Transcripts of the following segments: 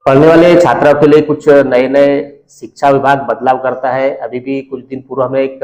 पढ़ने वाले छात्रों के लिए कुछ नए नए शिक्षा विभाग बदलाव करता है। अभी भी कुछ दिन पूर्व हमने एक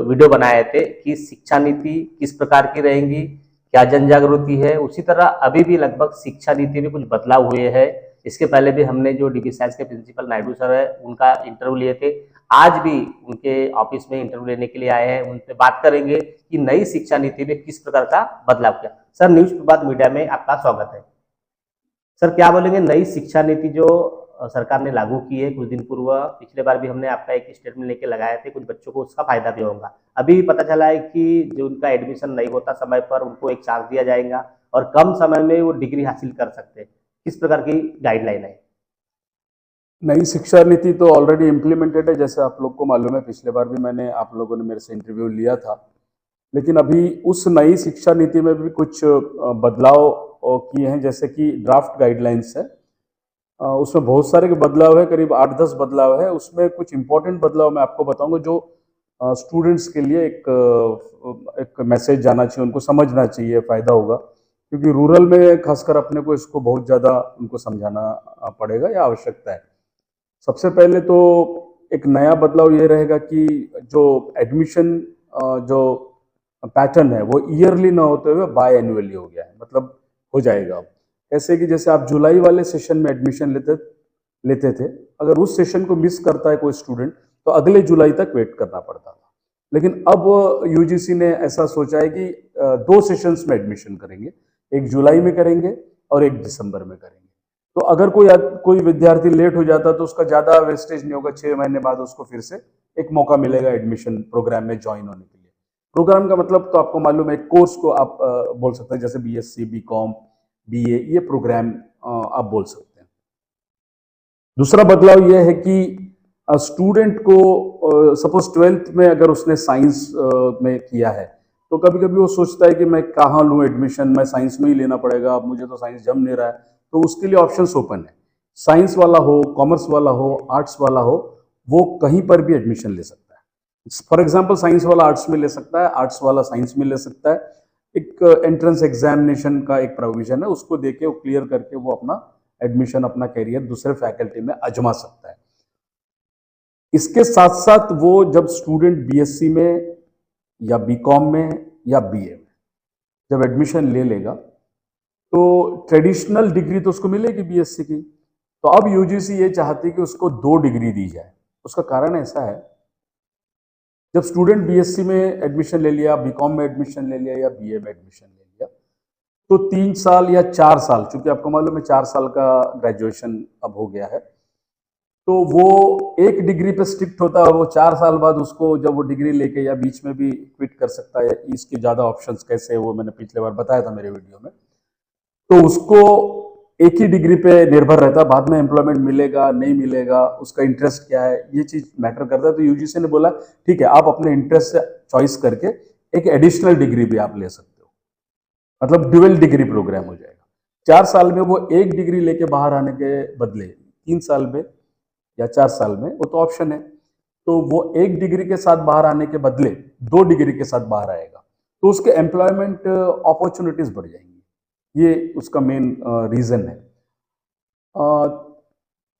वीडियो बनाए थे कि शिक्षा नीति किस प्रकार की रहेंगी, क्या जन जागृति है। उसी तरह अभी भी लगभग शिक्षा नीति में कुछ बदलाव हुए हैं। इसके पहले भी हमने जो डीबी साइंस के प्रिंसिपल नायडू सर है उनका इंटरव्यू लिए थे। आज भी उनके ऑफिस में इंटरव्यू लेने के लिए आए हैं। उनसे बात करेंगे कि नई शिक्षा नीति में किस प्रकार का बदलाव किया। सर, न्यूज प्रभात मीडिया में आपका स्वागत है। सर, क्या बोलेंगे नई शिक्षा नीति जो सरकार ने लागू की है कुछ दिन पूर्व। पिछले बार भी हमने आपका एक स्टेटमेंट लेके लगाए थे, कुछ बच्चों को उसका फायदा भी होगा। अभी पता चला है कि जो उनका एडमिशन नहीं होता समय पर उनको एक चांस दिया जाएगा और कम समय में वो डिग्री हासिल कर सकते हैं। किस प्रकार की गाइडलाइन है? नई शिक्षा नीति तो ऑलरेडी इम्प्लीमेंटेड है, जैसे आप लोग को मालूम है। पिछले बार भी आप लोगों ने मेरे से इंटरव्यू लिया था। लेकिन अभी उस नई शिक्षा नीति में भी कुछ बदलाव किए हैं, जैसे कि ड्राफ्ट गाइडलाइंस है। उसमें बहुत सारे बदलाव है, करीब 8-10 बदलाव है। उसमें कुछ इंपॉर्टेंट बदलाव मैं आपको बताऊंगा जो स्टूडेंट्स के लिए एक मैसेज जाना चाहिए, उनको समझना चाहिए, फ़ायदा होगा। क्योंकि रूरल में खासकर अपने को इसको बहुत ज़्यादा उनको समझाना पड़ेगा या आवश्यकता है। सबसे पहले तो एक नया बदलाव ये रहेगा कि जो एडमिशन जो पैटर्न है वो ईयरली ना होते हुए बाय एनुअली हो गया है, मतलब हो जाएगा अब। ऐसे कि जैसे आप जुलाई वाले सेशन में एडमिशन लेते थे, अगर उस सेशन को मिस करता है कोई स्टूडेंट तो अगले जुलाई तक वेट करना पड़ता था। लेकिन अब यूजीसी ने ऐसा सोचा है कि 2 सेशंस में एडमिशन करेंगे, एक जुलाई में करेंगे और एक दिसंबर में करेंगे। तो अगर कोई विद्यार्थी लेट हो जाता तो उसका ज़्यादा वेस्टेज नहीं होगा, 6 महीने बाद उसको फिर से एक मौका मिलेगा एडमिशन प्रोग्राम में ज्वाइन होने के लिए। प्रोग्राम का मतलब तो आपको मालूम है, कोर्स को आप बोल सकते हैं, जैसे बीएससी, बीकॉम, बीए, ये प्रोग्राम आप बोल सकते हैं। दूसरा बदलाव यह है कि स्टूडेंट को सपोज 12th में अगर उसने साइंस में किया है तो कभी कभी वो सोचता है कि मैं कहाँ लूँ एडमिशन, मैं साइंस में ही लेना पड़ेगा, अब मुझे तो साइंस जम नहीं रहा है। तो उसके लिए ऑप्शंस ओपन है। साइंस वाला हो, कॉमर्स वाला हो, आर्ट्स वाला हो, वो कहीं पर भी एडमिशन ले सकता है। फॉर एग्जाम्पल, साइंस वाला आर्ट्स में ले सकता है, आर्ट्स वाला साइंस में ले सकता है। एक एंट्रेंस एग्जामिनेशन का एक प्रोविजन है, उसको देके वो क्लियर करके वो अपना एडमिशन, अपना कैरियर दूसरे फैकल्टी में आजमा सकता है। इसके साथ साथ वो जब स्टूडेंट बीएससी में या बीकॉम में या बीए में जब एडमिशन ले लेगा तो ट्रेडिशनल डिग्री तो उसको मिलेगी बीएससी की। तो अब यूजीसी ये चाहती है कि उसको 2 डिग्री दी जाए। उसका कारण ऐसा है, जब स्टूडेंट बीएससी में एडमिशन ले लिया, बीकॉम में एडमिशन ले लिया या बीए में एडमिशन ले लिया, तो 3 साल या 4 साल, चूंकि आपको मालूम है 4 साल का ग्रेजुएशन अब हो गया है, तो वो एक डिग्री पे स्ट्रिक्ट होता है। वो 4 साल बाद उसको जब वो डिग्री लेके या बीच में भी क्विट कर सकता है। इसके ज़्यादा ऑप्शंस कैसे है वो मैंने पिछले बार बताया था मेरे वीडियो में। तो उसको एक ही डिग्री पे निर्भर रहता है, बाद में एम्प्लॉयमेंट मिलेगा नहीं मिलेगा, उसका इंटरेस्ट क्या है, ये चीज़ मैटर करता है। तो यूजीसी ने बोला ठीक है, आप अपने इंटरेस्ट से चॉइस करके एक एडिशनल डिग्री भी आप ले सकते हो, मतलब ड्यूअल डिग्री प्रोग्राम हो जाएगा। 4 साल में वो एक डिग्री लेके बाहर आने के बदले 3 साल में या 4 साल में, वो तो ऑप्शन है, तो वो एक डिग्री के साथ बाहर आने के बदले 2 डिग्री के साथ बाहर आएगा, तो उसके एम्प्लॉयमेंट अपॉर्चुनिटीज बढ़ जाएंगी। ये उसका मेन रीजन है।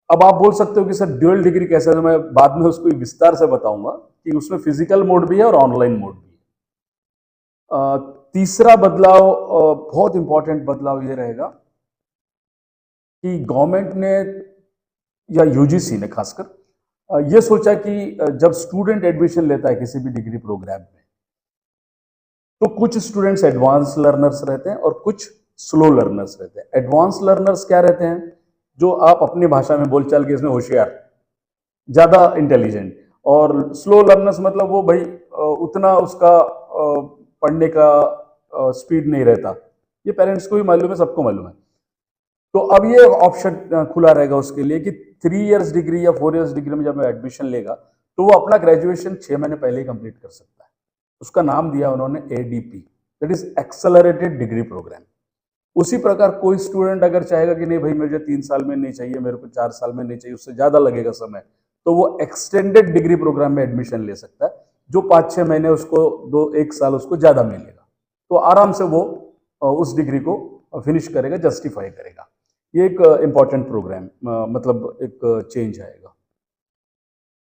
अब आप बोल सकते हो कि सर ड्यूअल डिग्री कैसे है, तो मैं बाद में उसको विस्तार से बताऊंगा कि उसमें फिजिकल मोड भी है और ऑनलाइन मोड भी है। तीसरा बदलाव, बहुत इंपॉर्टेंट बदलाव ये रहेगा कि गवर्नमेंट ने या यूजीसी ने खासकर ये सोचा कि जब स्टूडेंट एडमिशन लेता है किसी भी डिग्री प्रोग्राम में, तो कुछ स्टूडेंट्स एडवांस लर्नर्स रहते हैं और कुछ स्लो लर्नर्स रहते हैं। एडवांस लर्नर्स क्या रहते हैं? जो आप अपनी भाषा में बोलचाल के इसमें होशियार, ज़्यादा इंटेलिजेंट। और स्लो लर्नर्स मतलब वो भाई उतना उसका पढ़ने का स्पीड नहीं रहता। ये पेरेंट्स को भी मालूम है, सबको मालूम है। तो अब ये ऑप्शन खुला रहेगा उसके लिए कि 3 इयर्स डिग्री या 4 इयर्स डिग्री में जब एडमिशन लेगा तो वो अपना ग्रेजुएशन 6 महीने पहले ही कंप्लीट कर सकता है। उसका नाम दिया उन्होंने ADP, that is accelerated degree programme. उसी प्रकार कोई स्टूडेंट अगर चाहेगा कि नहीं भाई मुझे 3 साल में नहीं चाहिए, मेरे को 4 साल में नहीं चाहिए, उससे ज़्यादा लगेगा समय, तो वो एक्सटेंडेड डिग्री प्रोग्राम में एडमिशन ले सकता है, जो 5-6 महीने उसको 1 साल उसको ज़्यादा मिलेगा। तो आराम से वो उस डिग्री को फिनिश करेगा, जस्टिफाई करेगा। ये एक इम्पॉर्टेंट प्रोग्राम मतलब एक चेंज आएगा।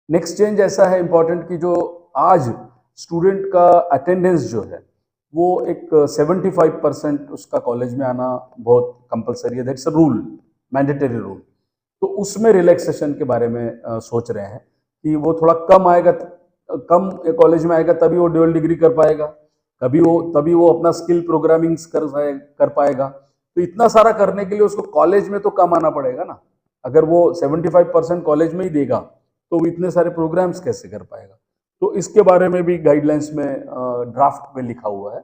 नेक्स्ट चेंज ऐसा है इम्पॉर्टेंट कि जो आज स्टूडेंट का अटेंडेंस जो है वो एक 75% उसका कॉलेज में आना बहुत कंपलसरी है, that's a rule, mandatory rule. तो उसमें रिलैक्सेशन के बारे में सोच रहे हैं कि वो थोड़ा कम आएगा, कम कॉलेज में आएगा तभी वो ड्यूअल डिग्री कर पाएगा, तभी वो अपना स्किल प्रोग्रामिंग कर पाएगा। तो इतना सारा करने के लिए उसको कॉलेज में तो कम आना पड़ेगा ना। अगर वो 75% कॉलेज में ही देगा तो वो इतने सारे प्रोग्राम्स कैसे कर पाएगा। तो इसके बारे में भी गाइडलाइंस में ड्राफ्ट में लिखा हुआ है।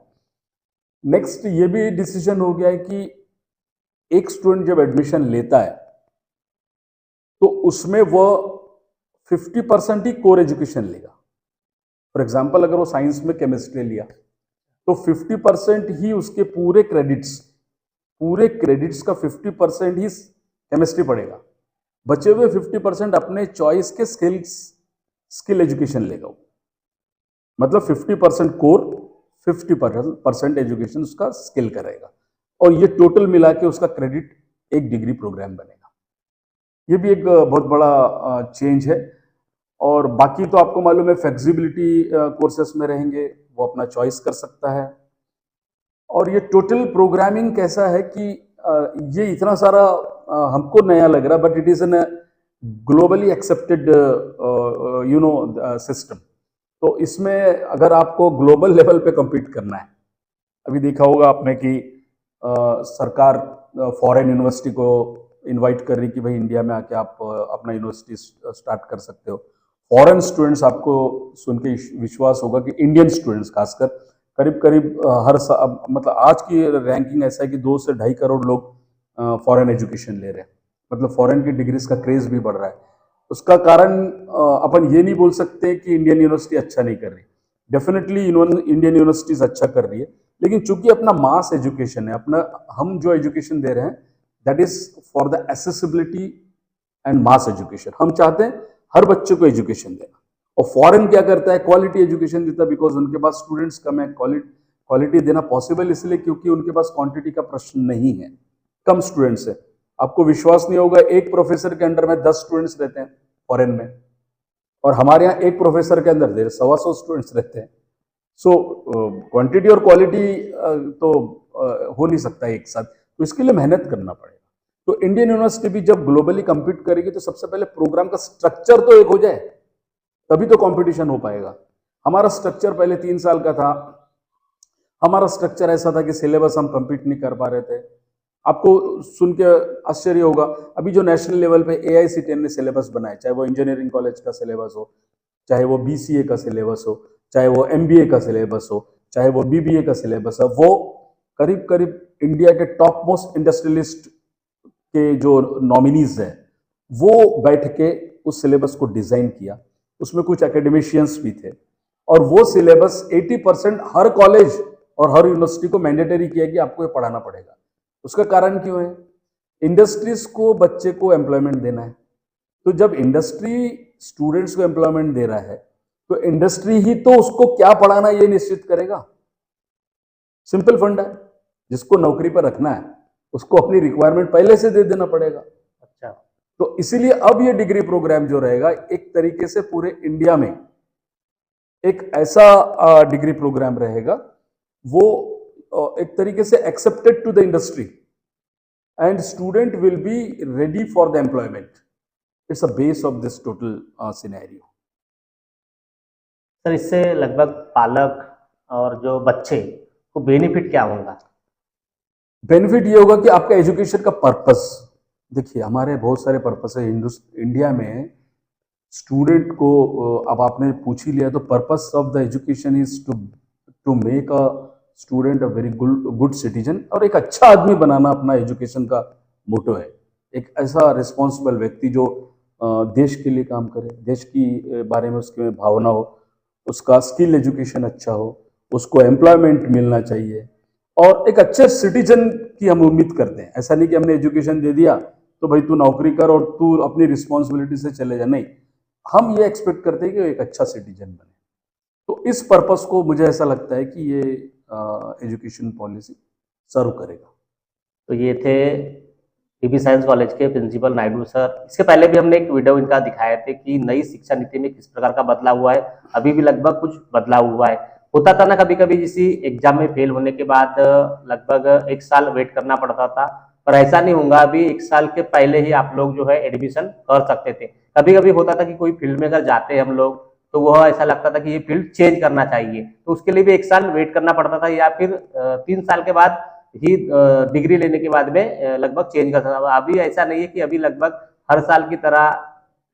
नेक्स्ट ये भी डिसीजन हो गया है कि एक स्टूडेंट जब एडमिशन लेता है तो उसमें वो 50% ही कोर एजुकेशन लेगा। फॉर एग्जाम्पल अगर वो साइंस में केमिस्ट्री लिया तो 50% ही उसके पूरे क्रेडिट्स का 50% ही केमिस्ट्री पढ़ेगा। बचे हुए 50% अपने चॉइस के स्किल एजुकेशन लेगा। मतलब 50% कोर, 50% एजुकेशन उसका स्किल करेगा और ये टोटल मिला के उसका क्रेडिट एक डिग्री प्रोग्राम बनेगा। ये भी एक बहुत बड़ा चेंज है। और बाकी तो आपको मालूम है फ्लेक्सिबिलिटी कोर्सेस में रहेंगे, वो अपना चॉइस कर सकता है। और ये टोटल प्रोग्रामिंग कैसा है कि ये इतना सारा हमको नया लग रहा, but it is an globally accepted system. तो इसमें अगर आपको ग्लोबल लेवल पे compete करना है, अभी देखा होगा आपने कि सरकार फॉरेन यूनिवर्सिटी को इनवाइट कर रही कि भाई इंडिया में आके आप अपना यूनिवर्सिटी स्टार्ट कर सकते हो। फॉरेन स्टूडेंट्स, आपको सुन के विश्वास होगा कि इंडियन स्टूडेंट्स खासकर करीब करीब मतलब आज की रैंकिंग ऐसा है कि 2 से 2.5 करोड़ लोग फॉरेन एजुकेशन ले रहे हैं। मतलब फॉरेन की डिग्रीज का क्रेज भी बढ़ रहा है। उसका कारण अपन ये नहीं बोल सकते कि इंडियन यूनिवर्सिटी अच्छा नहीं कर रही। डेफिनेटली इंडियन यूनिवर्सिटीज अच्छा कर रही है, लेकिन चूंकि अपना मास एजुकेशन है, अपना हम जो एजुकेशन दे रहे हैं that is for the accessibility and mass education. हम चाहते हैं हर बच्चे को एजुकेशन देना। और फॉरेन क्या करता है, क्वालिटी एजुकेशन देता है, बिकॉज उनके पास स्टूडेंट्स कम है। क्वालिटी देना पॉसिबल इसलिए क्योंकि उनके पास क्वांटिटी का प्रश्न नहीं है, कम स्टूडेंट्स है। आपको विश्वास नहीं होगा, एक प्रोफेसर के अंडर में 10 स्टूडेंट्स रहते हैं फॉरेन में, और हमारे यहाँ एक प्रोफेसर के अंदर 125 स्टूडेंट्स रहते हैं। सो क्वांटिटी और क्वालिटी तो हो नहीं सकता एक साथ, तो इसके लिए मेहनत करना पड़ेगा। तो इंडियन यूनिवर्सिटी भी जब ग्लोबली compete करेगी तो सबसे पहले प्रोग्राम का स्ट्रक्चर तो एक हो जाए, तभी तो कंपटीशन हो पाएगा। हमारा स्ट्रक्चर पहले 3 साल का था। हमारा स्ट्रक्चर ऐसा था कि सिलेबस हम कंप्लीट नहीं कर पा रहे थे। आपको सुन के आश्चर्य होगा, अभी जो नेशनल लेवल पे AICTE ने सिलेबस बनाया, चाहे वो इंजीनियरिंग कॉलेज का सिलेबस हो, चाहे वो BCA का सिलेबस हो, चाहे वो MBA का सिलेबस हो, चाहे वो BBA का सिलेबस हो, वो करीब करीब इंडिया के टॉप मोस्ट इंडस्ट्रियलिस्ट के जो नॉमिनीज हैं वो बैठ के उस सिलेबस को डिजाइन किया। उसमें कुछ एकेडमिशियंस भी थे, और वो सिलेबस 80% हर कॉलेज और हर यूनिवर्सिटी को मैंडेटरी किया कि आपको ये पढ़ाना पड़ेगा। उसका कारण क्यों है? इंडस्ट्रीज को बच्चे को एम्प्लॉयमेंट देना है। तो जब इंडस्ट्री स्टूडेंट्स को एम्प्लॉयमेंट दे रहा है तो इंडस्ट्री ही तो उसको क्या पढ़ाना ये निश्चित करेगा। सिंपल फंडा है, जिसको नौकरी पर रखना है उसको अपनी रिक्वायरमेंट पहले से दे देना पड़ेगा। अच्छा, तो इसीलिए अब ये डिग्री प्रोग्राम जो रहेगा एक तरीके से पूरे इंडिया में एक ऐसा डिग्री प्रोग्राम रहेगा, वो एक तरीके से accepted to the industry and student will be ready for the employment. It's a base of this total scenario. Sir, इससे लगभग पालक और जो बच्चे को बेनिफिट क्या होगा? बेनिफिट ये होगा कि आपका एजुकेशन का पर्पस, देखिए हमारे बहुत सारे पर्पस है इंडिया में। स्टूडेंट को अब आपने पूछ ही लिया, तो purpose of the education is to make a student a very good citizen, और एक अच्छा आदमी बनाना अपना एजुकेशन का मोटो है। एक ऐसा रिस्पॉन्सिबल व्यक्ति जो देश के लिए काम करे, देश की बारे में उसके भावना हो, उसका स्किल एजुकेशन अच्छा हो, उसको एम्प्लॉयमेंट मिलना चाहिए, और एक अच्छे सिटीजन की हम उम्मीद करते हैं। ऐसा नहीं कि हमने एजुकेशन दे दिया तो भाई तू नौकरी कर और तू अपनी रिस्पॉन्सिबिलिटी से चले जा, नहीं, हम ये एक्सपेक्ट करते हैं कि एक अच्छा सिटीजन बने। तो इस पर्पस को मुझे ऐसा लगता है कि ये एजुकेशन पॉलिसी सर्व करेगा। तो ये थे पीपी साइंस कॉलेज के प्रिंसिपल नायडू सर। इसके पहले भी हमने एक वीडियो इनका दिखाए थे कि नई शिक्षा नीति में किस प्रकार का बदलाव हुआ है, अभी भी लगभग कुछ बदलाव हुआ है। होता था ना कभी कभी किसी एग्जाम में फेल होने के बाद लगभग 1 साल वेट करना पड़ता था, पर ऐसा नहीं होगा। अभी 1 साल के पहले ही आप लोग जो है एडमिशन कर सकते थे। कभी कभी होता था कि कोई फील्ड में अगर जाते हैं हम लोग तो वह ऐसा लगता था कि ये फील्ड चेंज करना चाहिए, तो उसके लिए भी 1 साल वेट करना पड़ता था, या फिर 3 साल के बाद ही डिग्री लेने के बाद में लगभग चेंज कर सकता था। अभी ऐसा नहीं है कि अभी लगभग हर साल की तरह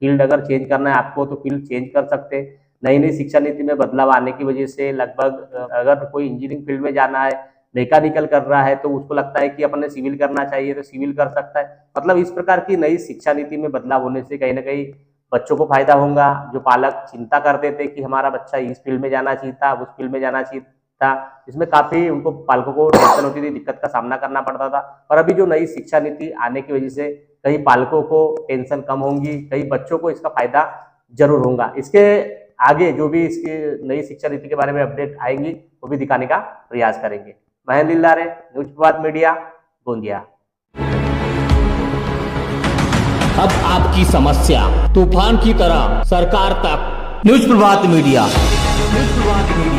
फील्ड अगर चेंज करना है आपको तो फील्ड चेंज कर सकते। नई नई शिक्षा नीति में बदलाव आने की वजह से लगभग अगर कोई इंजीनियरिंग फील्ड में जाना है, मैकेनिकल कर रहा है, तो उसको लगता है कि अपने सिविल करना चाहिए तो सिविल कर सकता है। मतलब इस प्रकार की नई शिक्षा नीति में बदलाव होने से कहीं ना कहीं बच्चों को फायदा होगा। जो पालक चिंता करते थे कि हमारा बच्चा इस फील्ड में जाना चाहिए था, उस फील्ड में जाना चाहिए था, इसमें काफी उनको पालकों को टेंशन होती थी, दिक्कत का सामना करना पड़ता था। और अभी जो नई शिक्षा नीति आने की वजह से कई पालकों को टेंशन कम होंगी, कई बच्चों को इसका फायदा जरूर होगा। इसके आगे जो भी इसकी नई शिक्षा नीति के बारे में अपडेट आएंगी वो भी दिखाने का प्रयास करेंगे। महेंद्र लिल्लारे, न्यूज प्रभात मीडिया, गोंदिया। अब आपकी समस्या तूफान की तरह सरकार तक। न्यूज प्रभात मीडिया, न्यूज प्रभात मीडिया।